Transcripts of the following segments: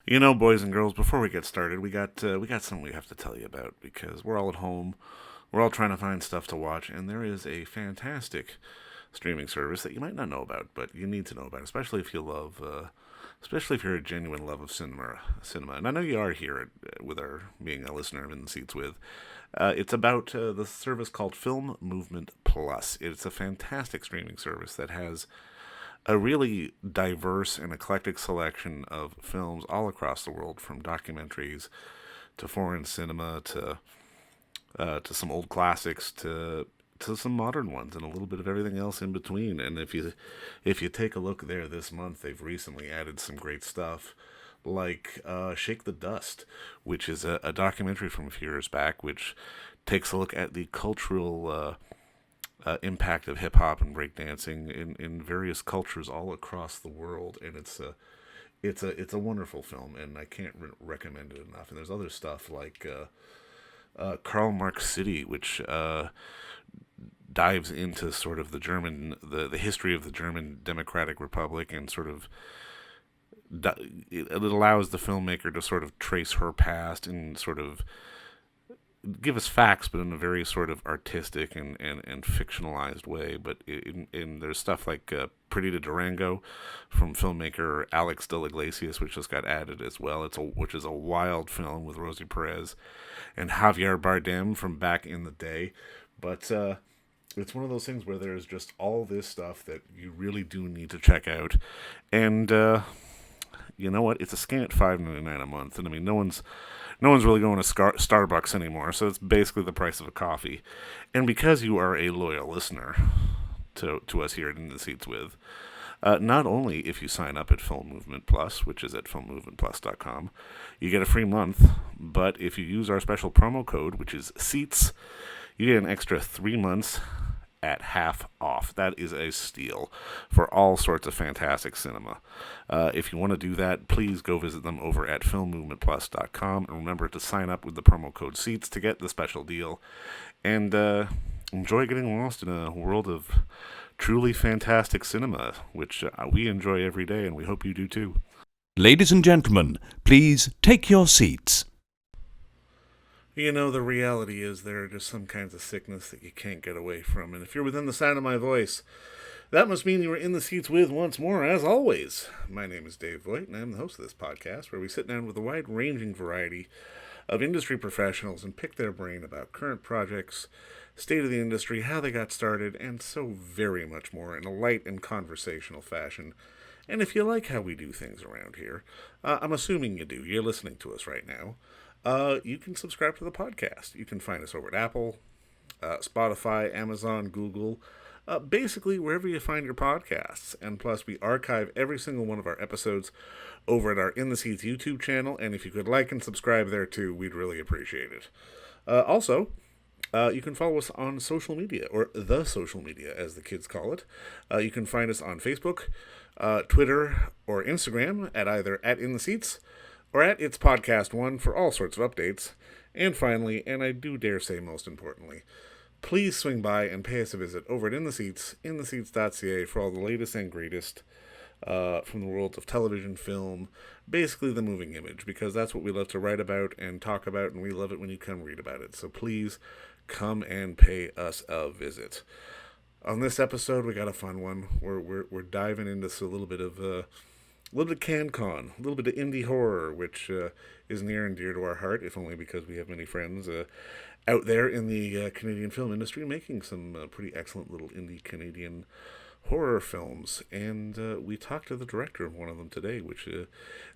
Boys and girls, before we get started, we got something we have to tell you about because we're all at home, we're all trying to find stuff to watch, and there is a fantastic streaming service that you might not know about, but you need to know about, especially if you're a genuine love of cinema. And I know you are here with our being a listener in the seats with. It's about the service called Film Movement Plus. It's a fantastic streaming service that has a really diverse and eclectic selection of films all across the world, from documentaries to foreign cinema to some old classics to some modern ones and a little bit of everything else in between. And if you take a look there this month, they've recently added some great stuff like Shake the Dust, which is a documentary from a few years back, which takes a look at the cultural impact of hip hop and breakdancing in various cultures all across the world, and it's a wonderful film, and I can't recommend it enough. And there's other stuff like Karl Marx City, which dives into sort of the history of the German Democratic Republic, and sort of it allows the filmmaker to sort of trace her past and sort of give us facts, but in a very sort of artistic and fictionalized way. But there's stuff like Pretty to Durango from filmmaker Alex de la Iglesias, which just got added as well. Which is a wild film with Rosie Perez and Javier Bardem from back in the day. But it's one of those things where there's just all this stuff that you really do need to check out. And you know what? It's a scant $5.99 a month, and I mean, no one's really going to Starbucks anymore, so it's basically the price of a coffee. And because you are a loyal listener to us here at In the Seats with, not only if you sign up at Film Movement Plus, which is at filmmovementplus.com, you get a free month, but if you use our special promo code, which is SEATS, you get an extra 3 months at half off. That is a steal for all sorts of fantastic cinema. If you want to do that, please go visit them over at filmmovementplus.com, and remember to sign up with the promo code SEATS to get the special deal, and enjoy getting lost in a world of truly fantastic cinema, which we enjoy every day, and we hope you do too. Ladies and gentlemen, please take your seats. The reality is there are just some kinds of sickness that you can't get away from. And if you're within the sound of my voice, that must mean you are in the seats with once more, as always. My name is Dave Voigt, and I'm the host of this podcast, where we sit down with a wide-ranging variety of industry professionals and pick their brain about current projects, state of the industry, how they got started, and so very much more in a light and conversational fashion. And if you like how we do things around here, I'm assuming you do. You're listening to us right now. You can subscribe to the podcast. You can find us over at Apple, Spotify, Amazon, Google, basically wherever you find your podcasts. And plus, we archive every single one of our episodes over at our In the Seats YouTube channel. And if you could like and subscribe there too, we'd really appreciate it. Also, you can follow us on social media, or the social media, as the kids call it. You can find us on Facebook, Twitter, or Instagram at either at In the Seats or at It's Podcast One for all sorts of updates. And finally, and I do dare say most importantly, please swing by and pay us a visit over at In the Seats, intheseats.ca, for all the latest and greatest from the world of television, film, basically the moving image, because that's what we love to write about and talk about, and we love it when you come read about it. So please come and pay us a visit. On this episode, we got a fun one. We're diving into a little bit of CanCon, a little bit of indie horror, which is near and dear to our heart, if only because we have many friends out there in the Canadian film industry making some pretty excellent little indie Canadian horror films. And we talked to the director of one of them today, which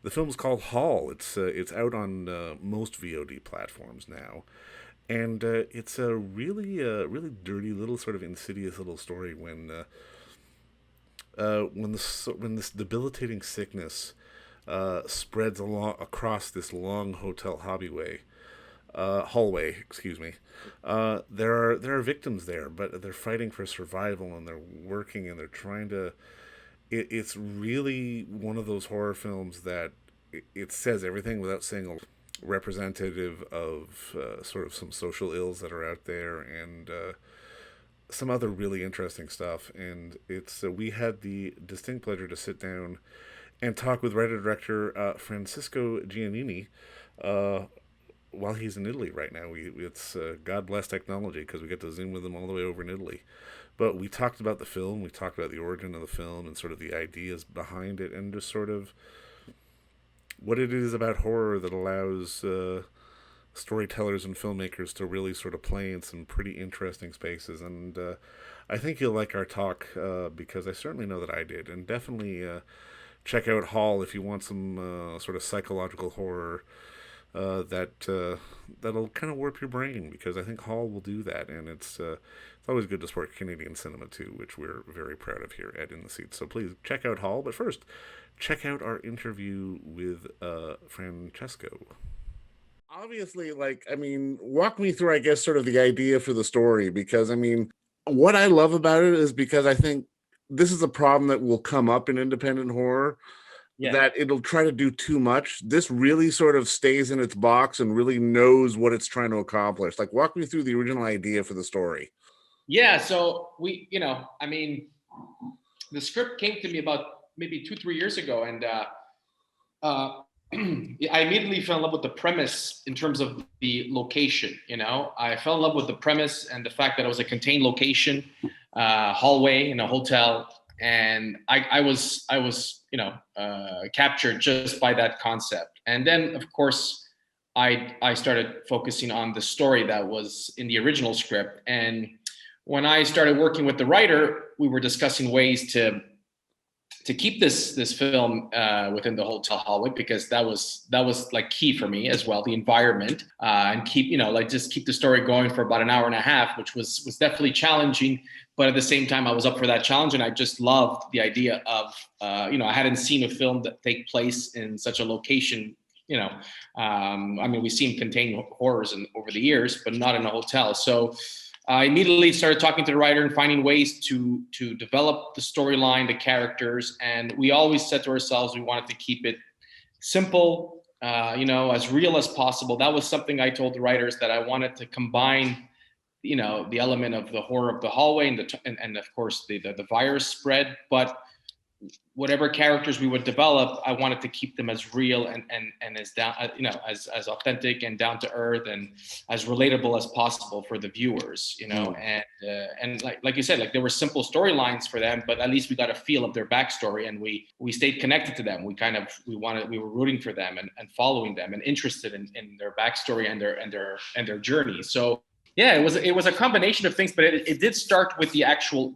the film's called Haul. It's out on most VOD platforms now. And it's a really dirty little sort of insidious little story when this debilitating sickness spreads across this long hotel hallway. Excuse me. There are victims there, but they're fighting for survival, and they're working, and they're trying to. It's really one of those horror films that it says everything without saying a representative of sort of some social ills that are out there, and some other really interesting stuff. And it's we had the distinct pleasure to sit down and talk with writer-director Francesco Giannini uh, while he's in Italy right now. It's God bless technology because we get to zoom with him all the way over in Italy. But we talked about the film, we talked about the origin of the film and sort of the ideas behind it, and just sort of what it is about horror that allows storytellers and filmmakers to really sort of play in some pretty interesting spaces. And I think you'll like our talk because I certainly know that I did. And definitely check out Hall if you want some sort of psychological horror that'll kind of warp your brain, because I think Hall will do that. And it's always good to support Canadian cinema too, which we're very proud of here at In the Seats. So please check out Hall. But first, check out our interview with Francesco. Obviously, like, I mean, walk me through, I guess, sort of the idea for the story, because, I mean, what I love about it is because I think this is a problem that will come up in independent horror, that it'll try to do too much. This really sort of stays in its box and really knows what it's trying to accomplish. Like, walk me through the original idea for the story. Yeah, so I mean, the script came to me about maybe 2-3 years ago, and I immediately fell in love with the premise in terms of the location. I fell in love with the premise and the fact that it was a contained location, hallway in a hotel, and I was captured just by that concept. And then, of course, I started focusing on the story that was in the original script. And when I started working with the writer, we were discussing ways to keep this film within the hotel hallway, because that was like key for me as well, the environment, and keep just keep the story going for about an hour and a half, which was definitely challenging. But at the same time, I was up for that challenge, and I just loved the idea of I hadn't seen a film that take place in such a location. I mean, we've seen contained horrors over the years, but not in a hotel. So I immediately started talking to the writer and finding ways to develop the storyline, the characters. And we always said to ourselves, we wanted to keep it simple, as real as possible. That was something I told the writers, that I wanted to combine, the element of the horror of the hallway and of course the virus spread. But whatever characters we would develop, I wanted to keep them as real and as down, as authentic and down to earth and as relatable as possible for the viewers, and like you said, like, there were simple storylines for them, but at least we got a feel of their backstory, and we stayed connected to them. We were rooting for them and following them and interested in their backstory and their journey. So yeah, it was a combination of things, but it did start with the actual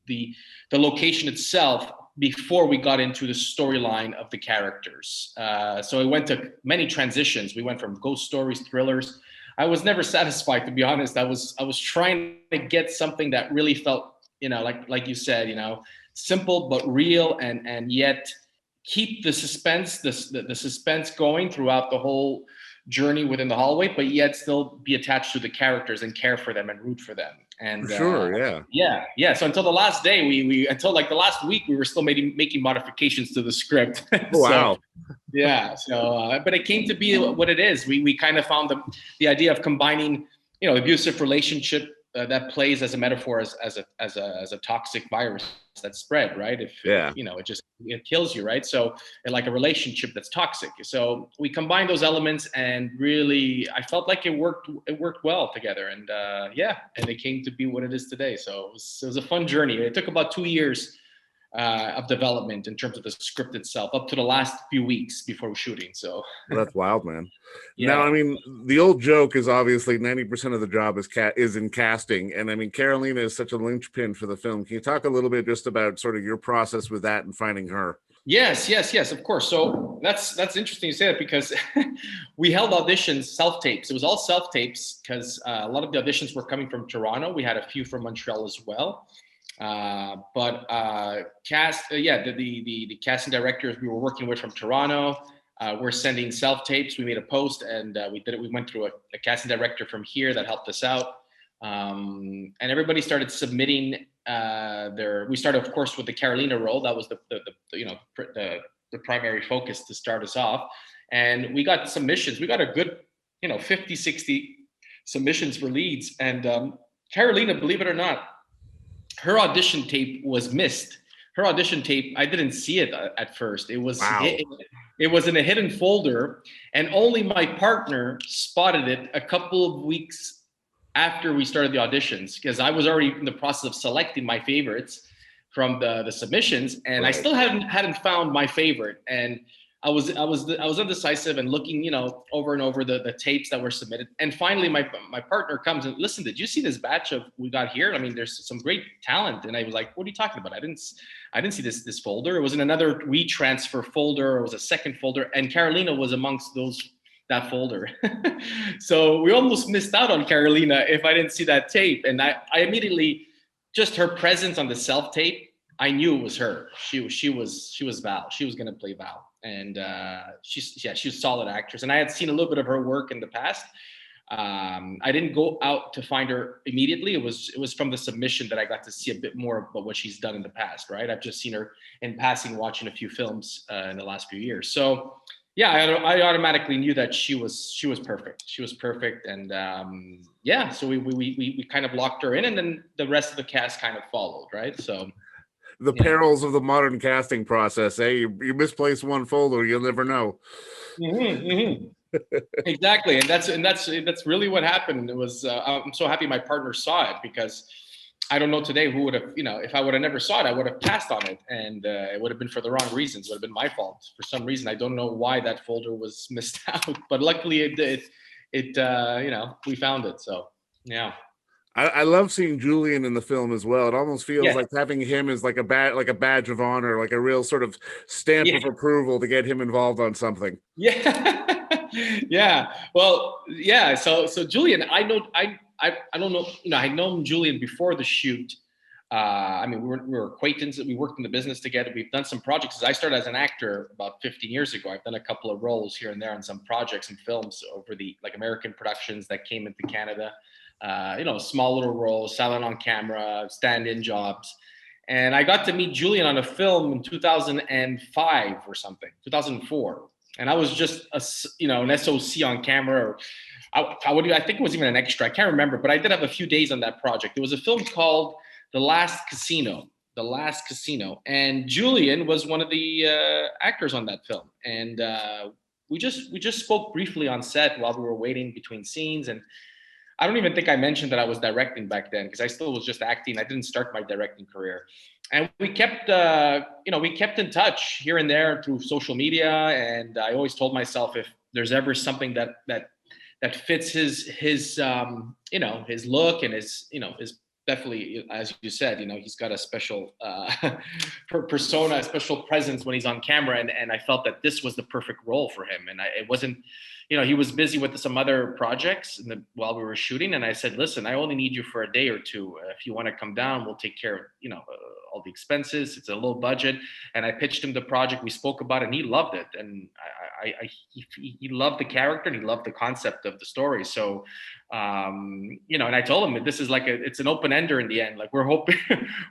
the location itself before we got into the storyline of the characters. So it went to many transitions. We went from ghost stories, thrillers. I was never satisfied, to be honest. I was trying to get something that really felt, like you said, simple but real, and yet keep the suspense, the suspense going throughout the whole journey within the hallway, but yet still be attached to the characters and care for them and root for them. And for sure, yeah. So until the last day, until like the last week, we were still making modifications to the script. Oh, wow. Yeah. So, but it came to be what it is. We kind of found the idea of combining, abusive relationship that plays as a metaphor as a toxic virus that spread, right? It kills you, right? So, like a relationship that's toxic. So we combined those elements, and really, I felt like it worked well together, and and it came to be what it is today. So it was a fun journey. It took about 2 years of development in terms of the script itself, up to the last few weeks before shooting. So that's wild, man. Yeah. Now, I mean, the old joke is obviously 90% of the job is in casting, and I mean, Carolina is such a linchpin for the film. Can you talk a little bit just about sort of your process with that and finding her? Yes, of course. So that's interesting to say that, because we held auditions, self-tapes. It was all self-tapes, because a lot of the auditions were coming from Toronto. We had a few from Montreal as well. But the casting directors we were working with from Toronto were sending self-tapes. We made a post, and we went through a casting director from here that helped us out. And everybody started submitting we started, of course, with the Carolina role. That was the primary focus to start us off. And we got submissions. We got a good, 50, 60 submissions for leads. And Carolina, believe it or not, her audition tape was missed her audition tape, I didn't see it at first. Wow. It was in a hidden folder, and only my partner spotted it a couple of weeks after we started the auditions, because I was already in the process of selecting my favorites from the submissions, and I Right. still hadn't found my favorite. And I was undecisive and looking, over and over the tapes that were submitted. And finally, my partner comes and, listen, did you see this batch of we got here? I mean, there's some great talent. And I was like, what are you talking about? I didn't see this folder. It was in another WeTransfer folder. It was a second folder, and Carolina was amongst that folder. So we almost missed out on Carolina if I didn't see that tape. And I immediately, just her presence on the self tape, I knew it was her. She was Val. She was going to play Val, and she's a solid actress. And I had seen a little bit of her work in the past. I didn't go out to find her immediately. It was from the submission that I got to see a bit more about what she's done in the past. Right, I've just seen her in passing, watching a few films in the last few years. So yeah, I automatically knew that she was perfect. She was perfect, and yeah, so we kind of locked her in, and then the rest of the cast kind of followed. Right, so. The perils of the modern casting process. Hey, you misplace one folder, you'll never know. Mm-hmm, mm-hmm. Exactly, and that's really what happened. It was I'm so happy my partner saw it, because I don't know today who would have, if I would have never saw it, I would have passed on it, and it would have been for the wrong reasons. It would have been my fault for some reason. I don't know why that folder was missed out, but luckily we found it. So yeah. I love seeing Julian in the film as well. It almost feels Yeah. like having him as like a badge of honor, like a real sort of stamp Yeah. of approval to get him involved on something. Yeah. Yeah. Well, yeah. So Julian, I don't know, I'd known Julian before the shoot. I mean, we were acquaintances. We worked in the business together. We've done some projects. I started as an actor about 15 years ago. I've done a couple of roles here and there on some projects and films over the American productions that came into Canada. Small little roles, silent on camera, stand-in jobs. And I got to meet Julian on a film in 2005 or something, 2004. And I was just an SOC on camera, or I think it was even an extra. I can't remember, but I did have a few days on that project. It was a film called The Last Casino. And Julian was one of the actors on that film. And we just spoke briefly on set while we were waiting between scenes. And I don't even think I mentioned that I was directing back then, because I still was just acting. I didn't start my directing career. And we kept in touch here and there through social media. And I always told myself, if there's ever something that fits his look and his definitely, as you said, he's got a special persona, a special presence when he's on camera. And I felt that this was the perfect role for him. And it wasn't, he was busy with some other projects while we were shooting. And I said, listen, I only need you for a day or two. If you want to come down, we'll take care of, all the expenses. It's a low budget. And I pitched him the project. We spoke about it, and he loved it. And he loved the character, and he loved the concept of the story. So, and I told him that this is it's an open ender in the end. Like, we're hoping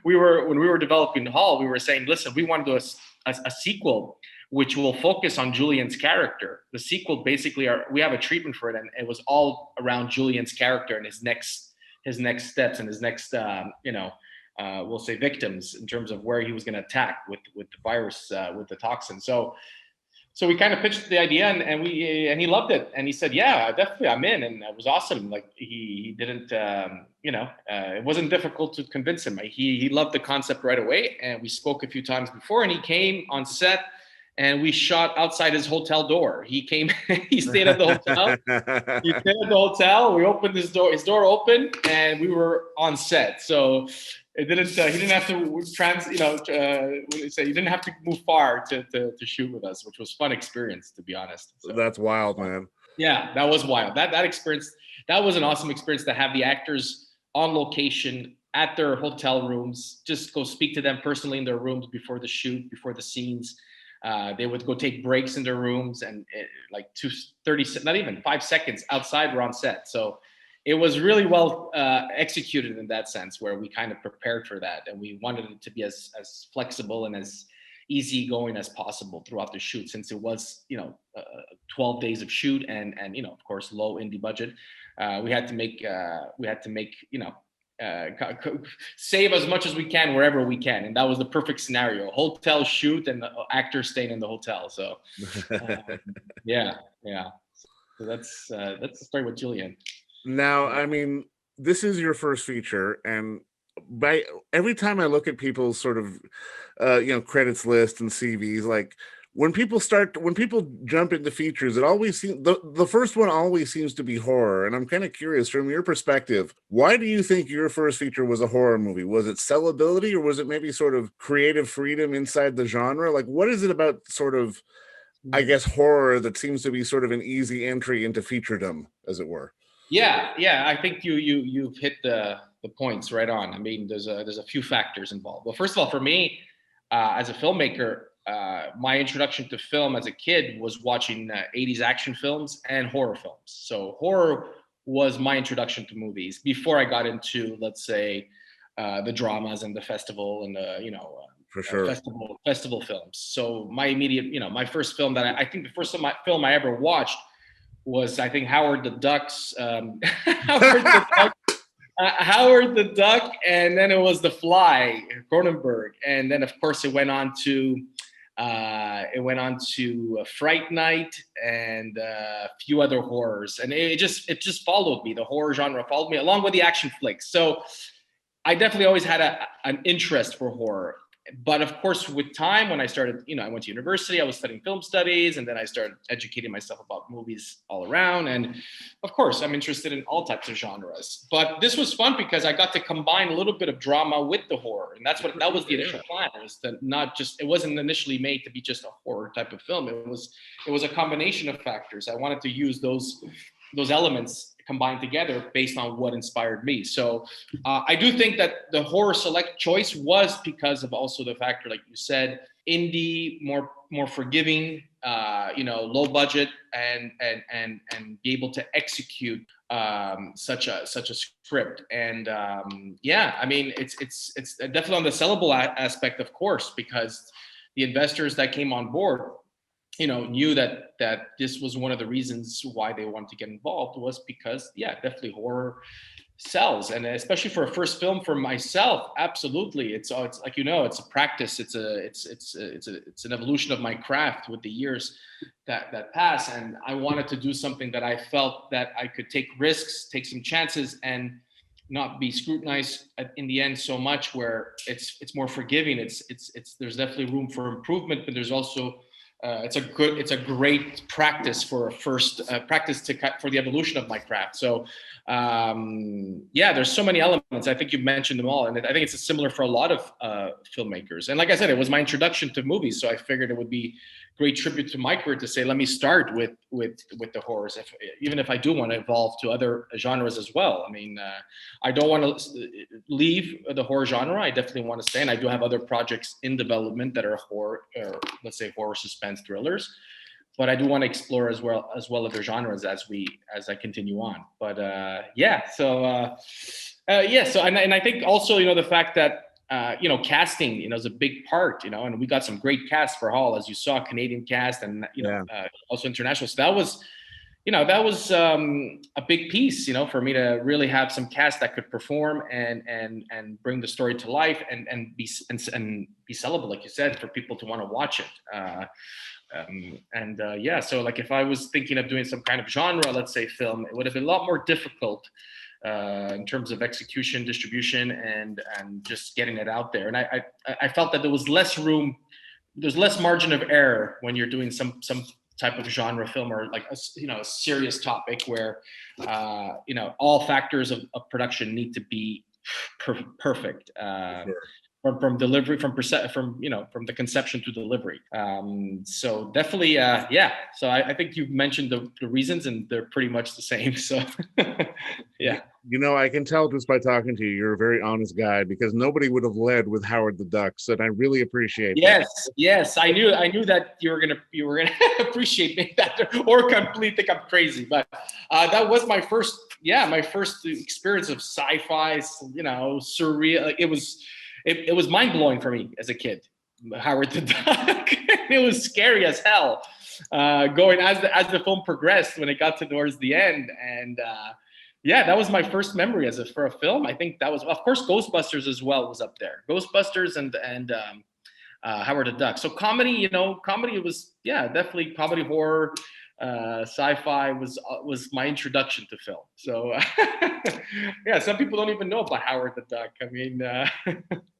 when we were developing Hall, we were saying, listen, we want to do a sequel which will focus on Julian's character. The sequel, basically, we have a treatment for it, and it was all around Julian's character and his next steps and his next, we'll say victims, in terms of where he was going to attack with the virus, with the toxin. So we kind of pitched the idea, and he loved it, and he said, yeah, definitely, I'm in. And it was awesome. Like, he didn't, it wasn't difficult to convince him. He loved the concept right away, and we spoke a few times before, and he came on set. And we shot outside his hotel door. He came, he stayed at the hotel. We opened his door opened, and we were on set. So it didn't, he didn't have to he didn't have to move far to shoot with us, which was a fun experience, to be honest. So, that's wild, man. Yeah, that was wild. That experience, that was an awesome experience, to have the actors on location at their hotel rooms, just go speak to them personally in their rooms before the shoot, before the scenes. They would go take breaks in their rooms, and not even 5 seconds outside, we're on set. So it was really well executed in that sense, where we kind of prepared for that, and we wanted it to be as flexible and as easygoing as possible throughout the shoot, since it was 12 days of shoot, and of course low indie budget. We had to make save as much as we can wherever we can, and that was the perfect scenario: hotel shoot and the actors staying in the hotel. So yeah. So that's the story with Julian. Now, I mean, this is your first feature, and by every time I look at people's sort of credits list and CVs, like when people jump into features, it always seems the first one always seems to be horror. And I'm kind of curious, from your perspective, why do you think your first feature was a horror movie? Was it sellability, or was it maybe sort of creative freedom inside the genre? Like, what is it about sort of, I guess, horror that seems to be sort of an easy entry into featuredom, as it were? Yeah. I think you've hit the points right on. I mean, there's a few factors involved. Well, first of all, for me, as a filmmaker, my introduction to film as a kid was watching 80s action films and horror films. So horror was my introduction to movies before I got into, let's say, the dramas and the festival and the For sure. festival films. So my immediate, my first film that I think the first film I ever watched was, I think, Howard the Duck's Howard the Duck, and then it was The Fly, Cronenberg, and then of course it went on to Fright Night and a few other horrors, and it just followed me. The horror genre followed me along with the action flicks. So I definitely always had an interest for horror. But of course, with time, when I started, I went to university, I was studying film studies, and then I started educating myself about movies all around. And of course, I'm interested in all types of genres. But this was fun because I got to combine a little bit of drama with the horror. And that was the initial plan, was that it wasn't initially made to be just a horror type of film. It was a combination of factors. I wanted to use those elements combined together based on what inspired me. So I do think that the horror select choice was because of also the factor, like you said, indie, more forgiving, low budget, and be able to execute such a script. And I mean, it's definitely on the sellable aspect, of course, because the investors that came on board, knew that this was one of the reasons why they wanted to get involved, was because, definitely horror sells. And especially for a first film for myself, absolutely. It's like, it's a practice. It's an evolution of my craft with the years that pass. And I wanted to do something that I felt that I could take risks, take some chances, and not be scrutinized in the end so much, where it's more forgiving. There's definitely room for improvement, but there's also it's a great practice for a first practice for the evolution of my craft. So there's so many elements. I think you've mentioned them all, and I think it's similar for a lot of filmmakers. And like I said, it was my introduction to movies, so I figured it would be a great tribute to my career to say, let me start with the horrors, even if I do want to evolve to other genres as well. I mean, I don't want to leave the horror genre. I definitely want to stay, and I do have other projects in development that are horror, or let's say horror suspense thrillers. But I do want to explore as well other genres as I continue on. But so I think also, the fact that casting, is a big part, and we got some great cast for Hall, as you saw, Canadian cast, and also international. So that was a big piece, for me to really have some cast that could perform and bring the story to life and be sellable, like you said, for people to want to watch it. So like if I was thinking of doing some kind of genre, let's say film, it would have been a lot more difficult in terms of execution, distribution, and just getting it out there. And I felt that there was less room, there's less margin of error when you're doing some type of genre film, or like a serious topic where all factors of production need to be perfect. Sure. From delivery, from the conception to delivery. So definitely, So I think you've mentioned the reasons, and they're pretty much the same. So, yeah. I can tell just by talking to you, you're a very honest guy, because nobody would have led with Howard the Ducks, and I really appreciate that. Yes, I knew that you were gonna appreciate me that, or completely think I'm crazy. But that was my first experience of sci-fi, surreal. It was mind-blowing for me as a kid, Howard the Duck. It was scary as hell going as the film progressed, when it got towards the end. And Yeah, that was my first memory for a film. I think that was, of course, Ghostbusters as well was up there. Ghostbusters and Howard the Duck. So comedy, comedy was, yeah, definitely comedy, horror, sci-fi was my introduction to film. So yeah, some people don't even know about Howard the Duck. I mean,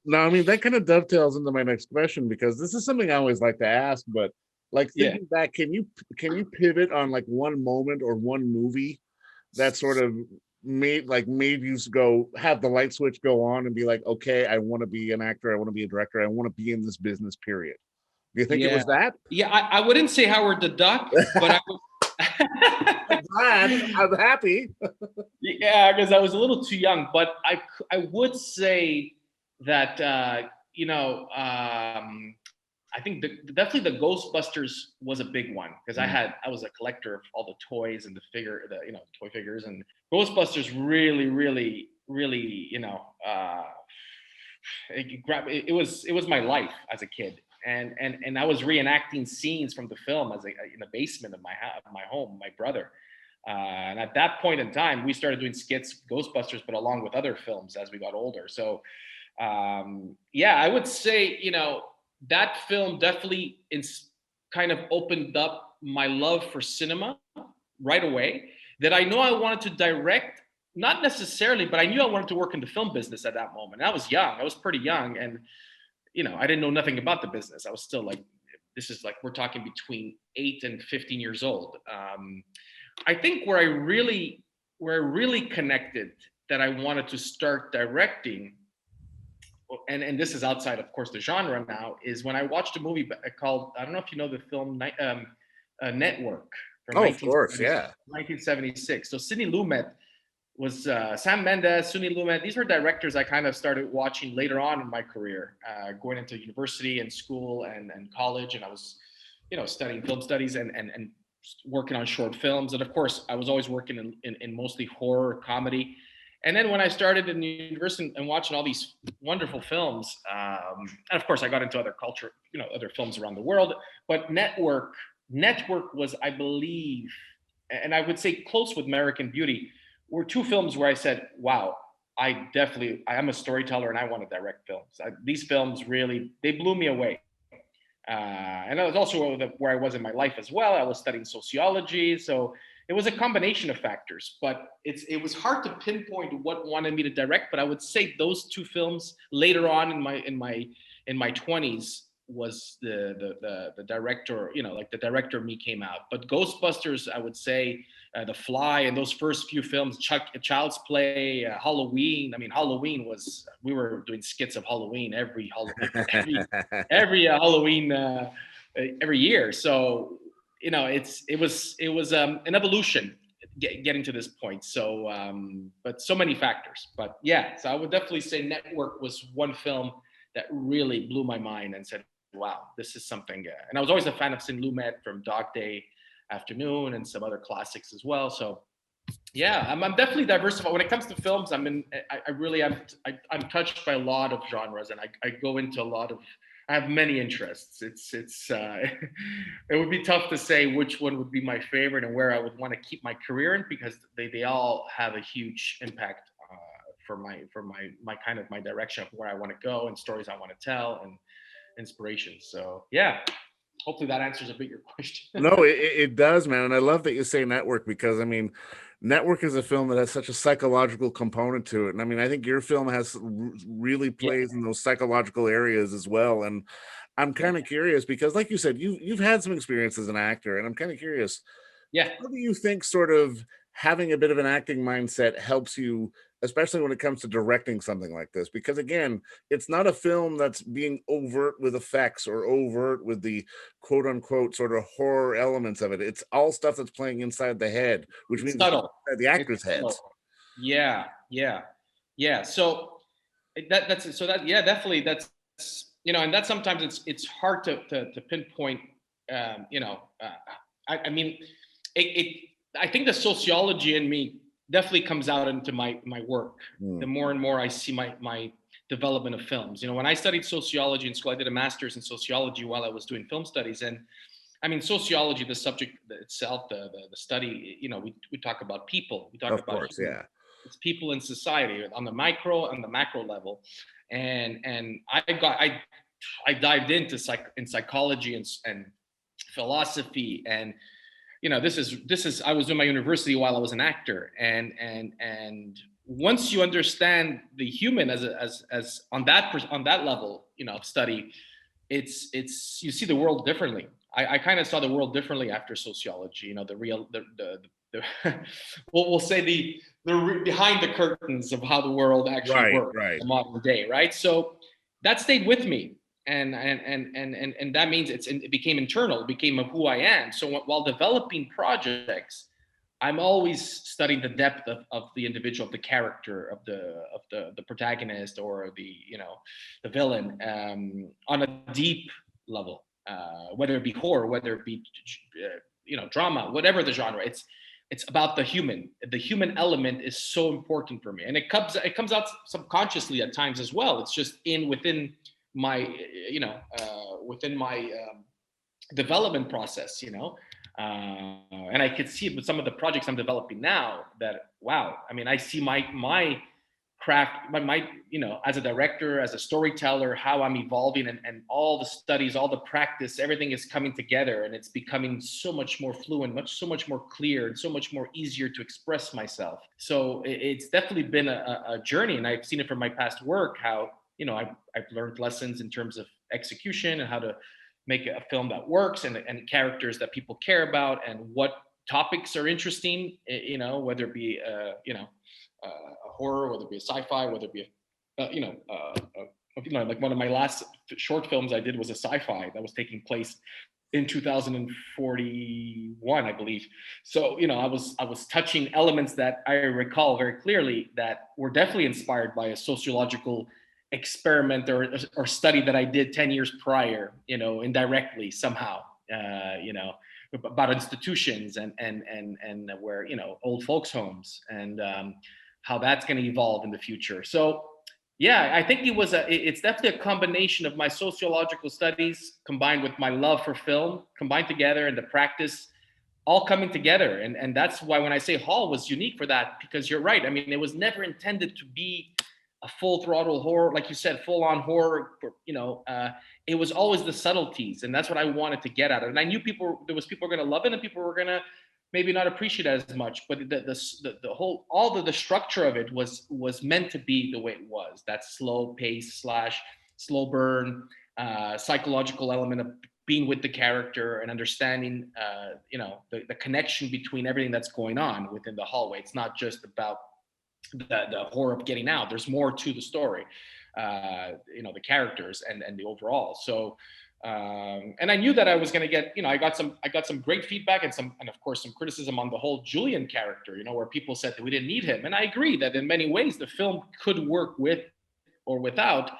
No, I mean that kind of dovetails into my next question, because this is something I always like to ask. But like yeah. thinking back, can you pivot on like one moment or one movie that sort of made you go, have the light switch go on and be like, okay, I want to be an actor, I want to be a director, I want to be in this business, period? Do you think it Yeah. was that? Yeah, I wouldn't say Howard the Duck, but I would. I'm glad. I'm happy. Yeah, because I was a little too young, but I would say that I think definitely the Ghostbusters was a big one, because I was a collector of all the toys and the toy figures, and Ghostbusters really, really, really, it was my life as a kid. And I was reenacting scenes from the film in the basement of my home, my brother. And at that point in time, we started doing skits, Ghostbusters, but along with other films as we got older. So, yeah, I would say, that film definitely kind of opened up my love for cinema right away. That I know I wanted to direct, not necessarily, but I knew I wanted to work in the film business at that moment. And I was young, I was pretty young. And I didn't know nothing about the business. I was still like, this is like, we're talking between 8 and 15 years old. I think where I really connected that I wanted to start directing, and this is outside, of course, the genre now, is when I watched a movie called, I don't know if you know the film Network from Oh, of course, yeah. 1976. So Sidney Lumet was Sam Mendes, Sidney Lumet. These were directors I kind of started watching later on in my career, going into university and school and college. And I was, studying film studies and working on short films. And of course, I was always working in mostly horror, comedy. And then when I started in university and watching all these wonderful films, and of course I got into other culture, other films around the world. But Network was, I believe, and I would say close with American Beauty, were two films where I said, wow, I am a storyteller and I want to direct films. These films really, they blew me away. And that was also where I was in my life as well. I was studying sociology. So it was a combination of factors, but it was hard to pinpoint what wanted me to direct. But I would say those two films later on in my 20s was the director, like the director of me came out. But Ghostbusters, I would say, The Fly, and those first few films, Child's Play, Halloween. I mean, Halloween was, we were doing skits of Halloween every Halloween every year. So it was an evolution getting to this point. So, but so many factors. But yeah, so I would definitely say Network was one film that really blew my mind and said, wow, this is something. And I was always a fan of Sidney Lumet from Dog Day Afternoon and some other classics as well. So yeah, I'm definitely diversified when it comes to films. I'm touched by a lot of genres, and I go into a lot of, I have many interests. It would be tough to say which one would be my favorite and where I would want to keep my career in, because they all have a huge impact for my kind of my direction of where I want to go and stories I want to tell and inspirations. So yeah, hopefully that answers a bit your question. No, it does, man. And I love that you say Network, because I mean, Network is a film that has such a psychological component to it. And I mean, I think your film has really plays in those psychological areas as well. And I'm kind of curious, because like you said, you've had some experience as an actor, and I'm kind of curious, Yeah. how do you think sort of having a bit of an acting mindset helps you, especially when it comes to directing something like this? Because again, it's not a film that's being overt with effects or overt with the quote unquote sort of horror elements of it. It's all stuff that's playing inside the head, which It's means subtle. the actors' It's subtle. heads. Yeah. So definitely and that sometimes it's hard to pinpoint. I mean, I think the sociology in me definitely comes out into my work. The more and more I see my development of films. When I studied sociology in school, I did a master's in sociology while I was doing film studies, and I mean, sociology, the subject itself, the study, you know, we talk about people, we talk Of about course, human. yeah. It's people in society on the micro and the macro level, and I dived into psychology and philosophy, and you know, this is I was doing my university while I was an actor, and once you understand the human as on that level, you know, of study, it's you see the world differently. I kind of saw the world differently after sociology. You know, the real the well, we'll say behind the curtains of how the world actually Right, works right. in the modern day, right? So that stayed with me, and that means it became internal, it became of who I am. So while developing projects, I'm always studying the depth of the individual, of the character, of the protagonist, or the, you know, the villain, on a deep level, whether it be horror, whether it be you know, drama, whatever the genre. It's about the human. The human element is so important for me, and it comes out subconsciously at times as well. It's just within my you know within my development process, you know. And I could see it with some of the projects I'm developing now that, wow, I mean, I see my craft, my you know, as a director, as a storyteller, how I'm evolving, and all the studies, all the practice, everything is coming together, and it's becoming so much more fluent, so much more clear, and so much more easier to express myself. So it's definitely been a journey, and I've seen it from my past work, how, you know, I've learned lessons in terms of execution and how to make a film that works, and characters that people care about, and what topics are interesting, you know, whether it be you know, a horror, whether it be a sci-fi, whether it be you know, you know, like one of my last short films I did was a sci-fi that was taking place in 2041, I believe. So, you know, I was touching elements that I recall very clearly that were definitely inspired by a sociological experiment or study that I did 10 years prior, you know, indirectly somehow, you know, about institutions and where, you know, old folks homes, and how that's going to evolve in the future. So yeah, I think it's definitely a combination of my sociological studies combined with my love for film, combined together, and the practice all coming together. And that's why when I say Hall was unique for that, because you're right. I mean, it was never intended to be a full throttle horror, like you said, full on horror. You know, it was always the subtleties, and that's what I wanted to get at it. And I knew there was people were going to love it, and people were going to maybe not appreciate it as much. But the whole, all the structure of it was meant to be the way it was. That slow pace / slow burn, psychological element of being with the character and understanding, you know, the connection between everything that's going on within the hallway. It's not just about the horror of getting out. There's more to the story, you know, the characters and the overall. So, and I knew that I was going to get, you know, I got some great feedback and of course some criticism on the whole Julian character, you know, where people said that we didn't need him. And I agree that in many ways the film could work with or without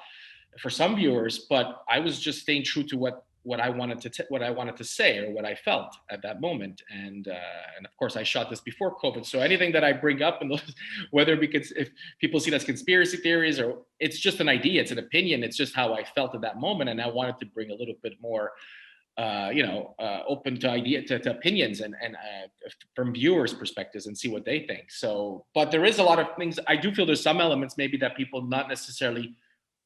for some viewers, but I was just staying true to what I wanted to say, or what I felt at that moment. And of course I shot this before COVID. So anything that I bring up, and whether because if people see it as conspiracy theories, or it's just an idea, it's an opinion, it's just how I felt at that moment. And I wanted to bring a little bit more, you know, open to opinions and from viewers' perspectives, and see what they think. So, but there is a lot of things. I do feel there's some elements maybe that people not necessarily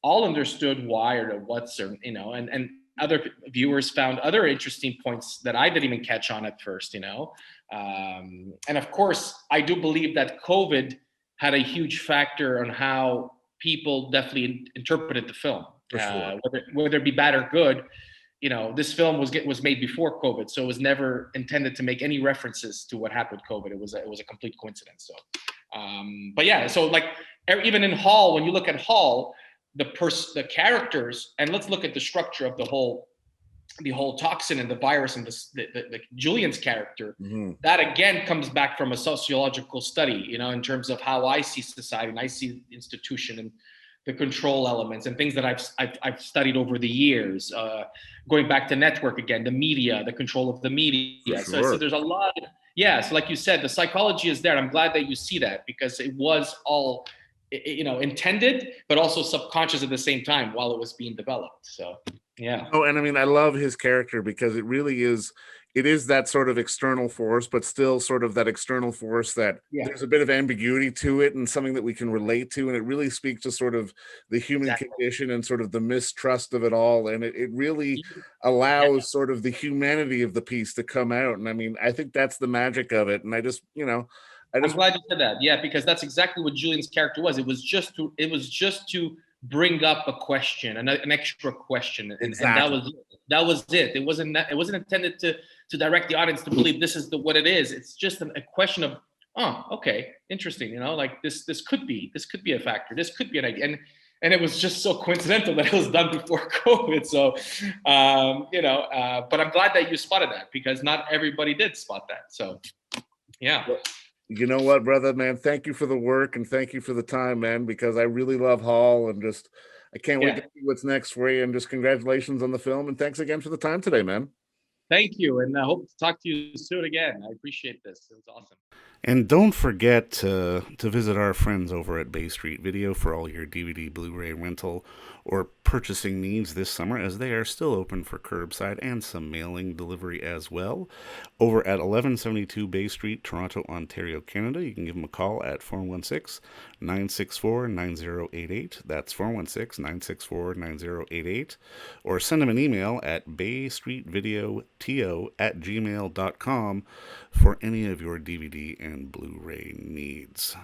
all understood why or what's, or, you know, and other viewers found other interesting points that I didn't even catch on at first, you know. And of course, I do believe that COVID had a huge factor on how people definitely interpreted the film. For sure. Whether it be bad or good, you know, this film was made before COVID, so it was never intended to make any references to what happened with COVID. It was a complete coincidence. So, but yeah, so like even in Hall, when you look at Hall, the characters, and let's look at the structure of the whole toxin and the virus and the Julian's character, that again comes back from a sociological study, you know, in terms of how I see society and I see the institution and the control elements and things that I've studied over the years, going back to network again, the media, the control of the media. Sure. So there's a lot. Yeah. So like you said, the psychology is there. I'm glad that you see that, because it was all, you know, intended, but also subconscious at the same time while it was being developed. So Yeah. Oh, and I mean, I love his character because it is that sort of external force, but still sort of that external force that Yeah. there's a bit of ambiguity to it and something that we can relate to. And it really speaks to sort of the human Exactly. condition and sort of the mistrust of it all. And it really Yeah. allows sort of the humanity of the piece to come out. And I mean, I think that's the magic of it. And I I'm just, glad you said that. Yeah, because that's exactly what Julian's character was. It was just to bring up a question, an extra question, and that exactly. was it. It wasn't intended to direct the audience to believe this is what it is. It's just a question of, oh, okay, interesting. Like this could be a factor. This could be an idea. And it was just so coincidental that it was done before COVID. So, but I'm glad that you spotted that, because not everybody did spot that. So, yeah. You know what, brother, man? Thank you for the work and thank you for the time, man, because I really love Hall and just I can't wait Yeah. to see what's next for you. And just congratulations on the film and thanks again for the time today, man. Thank you, and I hope to talk to you soon again. I appreciate this. It was awesome. And don't forget to visit our friends over at Bay Street Video for all your DVD, Blu-ray rental, or purchasing needs this summer, as they are still open for curbside and some mailing delivery as well. Over at 1172 Bay Street, Toronto, Ontario, Canada, you can give them a call at 416-964-9088. That's 416-964-9088. Or send them an email at baystreetvideoto@gmail.com for any of your DVD and Blu-ray needs.